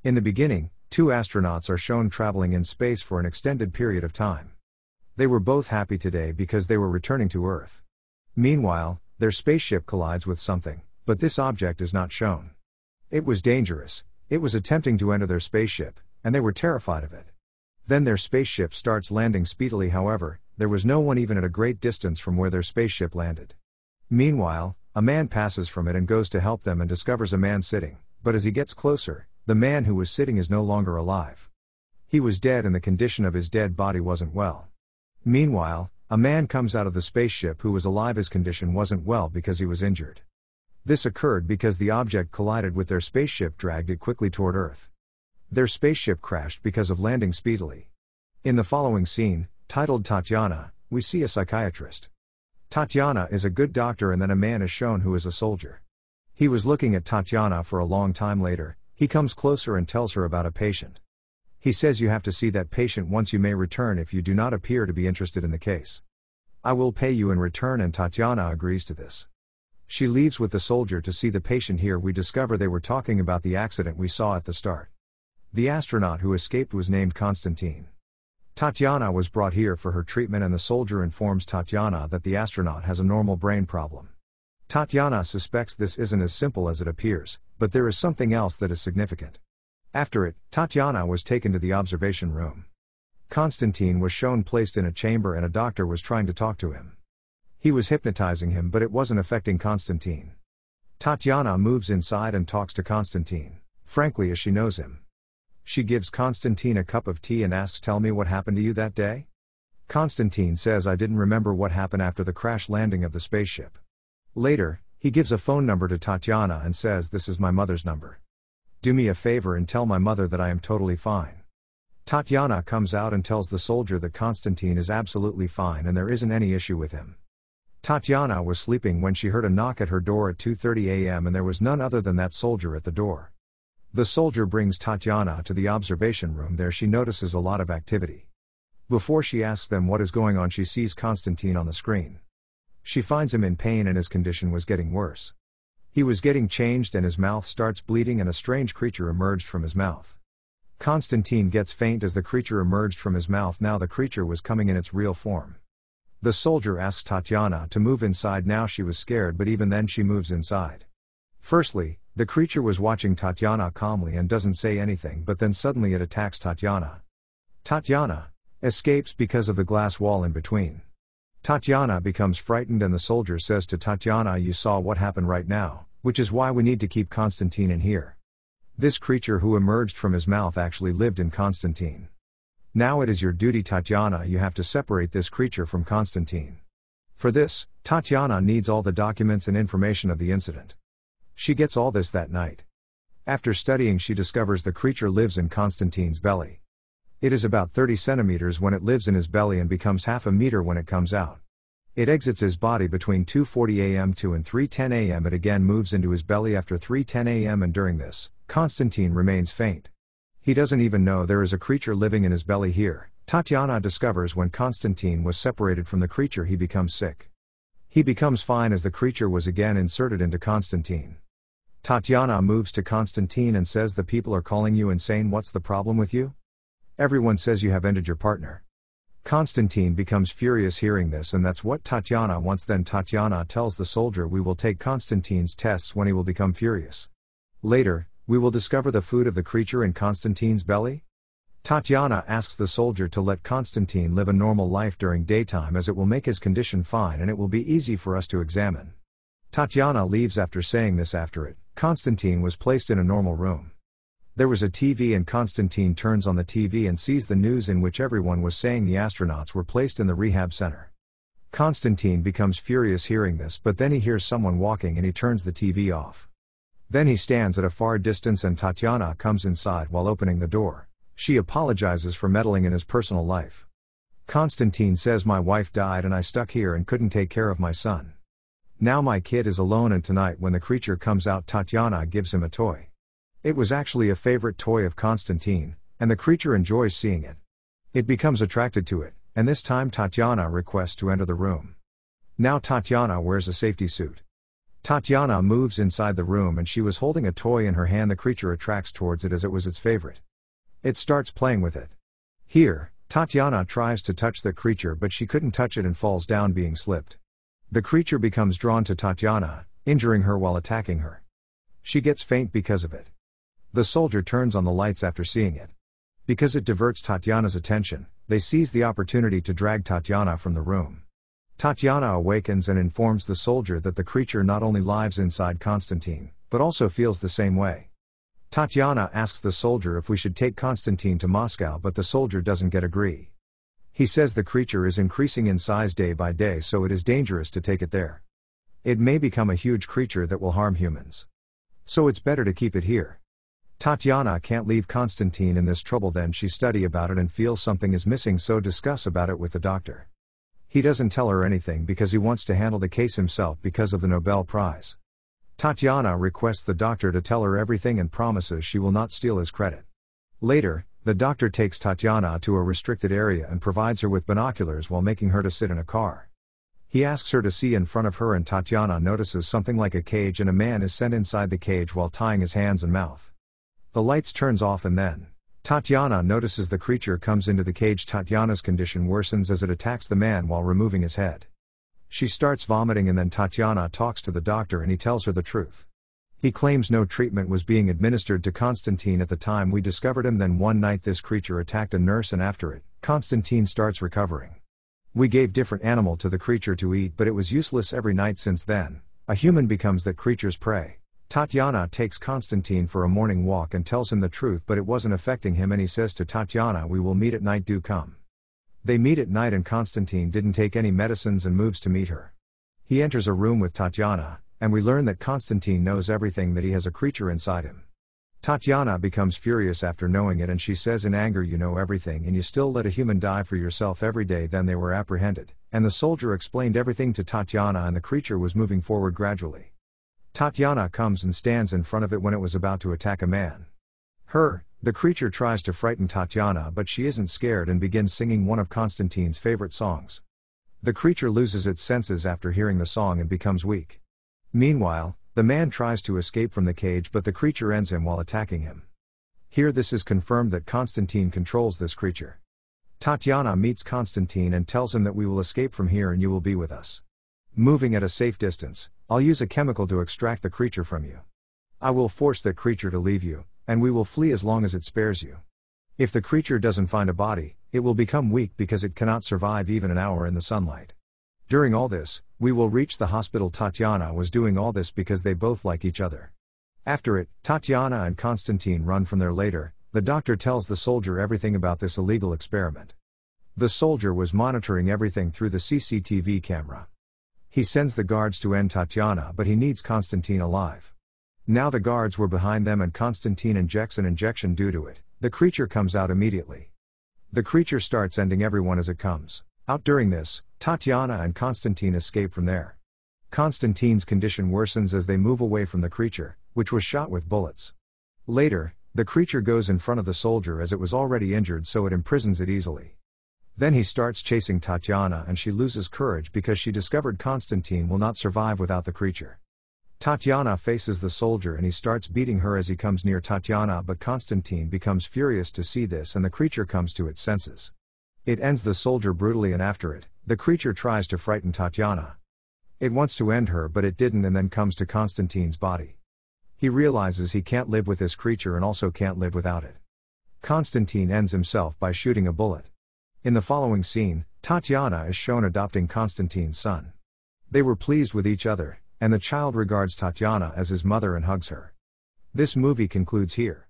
In the beginning, two astronauts are shown traveling in space for an extended period of time. They were both happy today because they were returning to Earth. Meanwhile, their spaceship collides with something, but this object is not shown. It was dangerous, it was attempting to enter their spaceship, and they were terrified of it. Then their spaceship starts landing speedily. However, there was no one even at a great distance from where their spaceship landed. Meanwhile, a man passes from it and goes to help them and discovers a man sitting, but as he gets closer, the man who was sitting is no longer alive. He was dead and the condition of his dead body wasn't well. Meanwhile, a man comes out of the spaceship who was alive. His condition wasn't well because he was injured. This occurred because the object collided with their spaceship, dragged it quickly toward Earth. Their spaceship crashed because of landing speedily. In the following scene, titled Tatiana, we see a psychiatrist. Tatiana is a good doctor and then a man is shown who is a soldier. He was looking at Tatiana for a long time. Later, he comes closer and tells her about a patient. He says you have to see that patient once. You may return if you do not appear to be interested in the case. I will pay you in return, and Tatiana agrees to this. She leaves with the soldier to see the patient. Here we discover they were talking about the accident we saw at the start. The astronaut who escaped was named Konstantin. Tatiana was brought here for her treatment and the soldier informs Tatiana that the astronaut has a normal brain problem. Tatiana suspects this isn't as simple as it appears, but there is something else that is significant. After it, Tatiana was taken to the observation room. Konstantin was shown placed in a chamber and a doctor was trying to talk to him. He was hypnotizing him, but it wasn't affecting Konstantin. Tatiana moves inside and talks to Konstantin, frankly, as she knows him. She gives Konstantin a cup of tea and asks, "Tell me what happened to you that day?" Konstantin says, "I didn't remember what happened after the crash landing of the spaceship." Later, he gives a phone number to Tatiana and says, "This is my mother's number. Do me a favor and tell my mother that I am totally fine." Tatiana comes out and tells the soldier that Konstantin is absolutely fine and there isn't any issue with him. Tatiana was sleeping when she heard a knock at her door at 2:30 a.m. and there was none other than that soldier at the door. The soldier brings Tatiana to the observation room. There she notices a lot of activity. Before she asks them what is going on, she sees Konstantin on the screen. She finds him in pain and his condition was getting worse. He was getting changed and his mouth starts bleeding and a strange creature emerged from his mouth. Konstantin gets faint as the creature emerged from his mouth. Now the creature was coming in its real form. The soldier asks Tatiana to move inside. Now she was scared, but even then she moves inside. Firstly, the creature was watching Tatiana calmly and doesn't say anything, but then suddenly it attacks Tatiana. Tatiana escapes because of the glass wall in between. Tatiana becomes frightened and the soldier says to Tatiana, "You saw what happened right now, which is why we need to keep Konstantin in here." This creature who emerged from his mouth actually lived in Konstantin. Now it is your duty, Tatiana, you have to separate this creature from Konstantin. For this, Tatiana needs all the documents and information of the incident. She gets all this that night. After studying, she discovers the creature lives in Konstantin's belly. It is about 30 centimeters when it lives in his belly and becomes half a meter when it comes out. It exits his body between 2:40 a.m. to and 3:10 a.m. It again moves into his belly after 3:10 a.m. and during this, Konstantin remains faint. He doesn't even know there is a creature living in his belly here. Tatiana discovers when Konstantin was separated from the creature he becomes sick. He becomes fine as the creature was again inserted into Konstantin. Tatiana moves to Konstantin and says, "The people are calling you insane. What's the problem with you? Everyone says you have ended your partner." Konstantin becomes furious hearing this, and that's what Tatiana wants. Then Tatiana tells the soldier, "We will take Konstantin's tests when he will become furious. Later, we will discover the food of the creature in Konstantin's belly." Tatiana asks the soldier to let Konstantin live a normal life during daytime as it will make his condition fine and it will be easy for us to examine. Tatiana leaves after saying this. After it, Konstantin was placed in a normal room. There was a TV and Konstantin turns on the TV and sees the news in which everyone was saying the astronauts were placed in the rehab center. Konstantin becomes furious hearing this, but then he hears someone walking and he turns the TV off. Then he stands at a far distance and Tatiana comes inside while opening the door. She apologizes for meddling in his personal life. Konstantin says, "My wife died and I stuck here and couldn't take care of my son. Now my kid is alone, and tonight when the creature comes out, Tatiana gives him a toy. It was actually a favorite toy of Konstantin, and the creature enjoys seeing it. It becomes attracted to it, and this time Tatiana requests to enter the room. Now Tatiana wears a safety suit. Tatiana moves inside the room and she was holding a toy in her hand. The creature attracts towards it as it was its favorite. It starts playing with it. Here, Tatiana tries to touch the creature but she couldn't touch it and falls down being slipped. The creature becomes drawn to Tatiana, injuring her while attacking her. She gets faint because of it. The soldier turns on the lights after seeing it. Because it diverts Tatiana's attention, they seize the opportunity to drag Tatiana from the room. Tatiana awakens and informs the soldier that the creature not only lives inside Konstantin, but also feels the same way. Tatiana asks the soldier if we should take Konstantin to Moscow, but the soldier doesn't get agree. He says the creature is increasing in size day by day, so it is dangerous to take it there. It may become a huge creature that will harm humans. So it's better to keep it here. Tatiana can't leave Konstantin in this trouble. Then she studies about it and feels something is missing, so discuss about it with the doctor. He doesn't tell her anything because he wants to handle the case himself because of the Nobel Prize. Tatiana requests the doctor to tell her everything and promises she will not steal his credit. Later, the doctor takes Tatiana to a restricted area and provides her with binoculars while making her to sit in a car. He asks her to see in front of her and Tatiana notices something like a cage and a man is sent inside the cage while tying his hands and mouth. The lights turns off and then Tatiana notices the creature comes into the cage. Tatiana's condition worsens as it attacks the man while removing his head. She starts vomiting and then Tatiana talks to the doctor and he tells her the truth. He claims no treatment was being administered to Konstantin at the time we discovered him. Then one night this creature attacked a nurse and after it, Konstantin starts recovering. We gave different animal to the creature to eat but it was useless. Every night since then, a human becomes that creature's prey. Tatiana takes Konstantin for a morning walk and tells him the truth but it wasn't affecting him and he says to Tatiana, we will meet at night, do come. They meet at night and Konstantin didn't take any medicines and moves to meet her. He enters a room with Tatiana, and we learn that Konstantin knows everything, that he has a creature inside him. Tatiana becomes furious after knowing it and she says in anger, you know everything and you still let a human die for yourself every day. Then they were apprehended, and the soldier explained everything to Tatiana and the creature was moving forward gradually. Tatiana comes and stands in front of it when it was about to attack a man. The creature tries to frighten Tatiana but she isn't scared and begins singing one of Konstantin's favorite songs. The creature loses its senses after hearing the song and becomes weak. Meanwhile, the man tries to escape from the cage but the creature ends him while attacking him. Here this is confirmed that Konstantin controls this creature. Tatiana meets Konstantin and tells him that we will escape from here and you will be with us. Moving at a safe distance, I'll use a chemical to extract the creature from you. I will force that creature to leave you, and we will flee as long as it spares you. If the creature doesn't find a body, it will become weak because it cannot survive even an hour in the sunlight. During all this, we will reach the hospital. Tatiana was doing all this because they both like each other. After it, Tatiana and Konstantin run from there. Later, the doctor tells the soldier everything about this illegal experiment. The soldier was monitoring everything through the CCTV camera. He sends the guards to end Tatiana but he needs Konstantin alive. Now the guards were behind them and Konstantin injects an injection. Due to it, the creature comes out immediately. The creature starts ending everyone as it comes out. During this, Tatiana and Konstantin escape from there. Konstantin's condition worsens as they move away from the creature, which was shot with bullets. Later, the creature goes in front of the soldier as it was already injured, so it imprisons it easily. Then he starts chasing Tatiana and she loses courage because she discovered Konstantin will not survive without the creature. Tatiana faces the soldier and he starts beating her as he comes near Tatiana, but Konstantin becomes furious to see this and the creature comes to its senses. It ends the soldier brutally and after it, the creature tries to frighten Tatiana. It wants to end her but it didn't and then comes to Konstantin's body. He realizes he can't live with this creature and also can't live without it. Konstantin ends himself by shooting a bullet. In the following scene, Tatiana is shown adopting Konstantin's son. They were pleased with each other, and the child regards Tatiana as his mother and hugs her. This movie concludes here.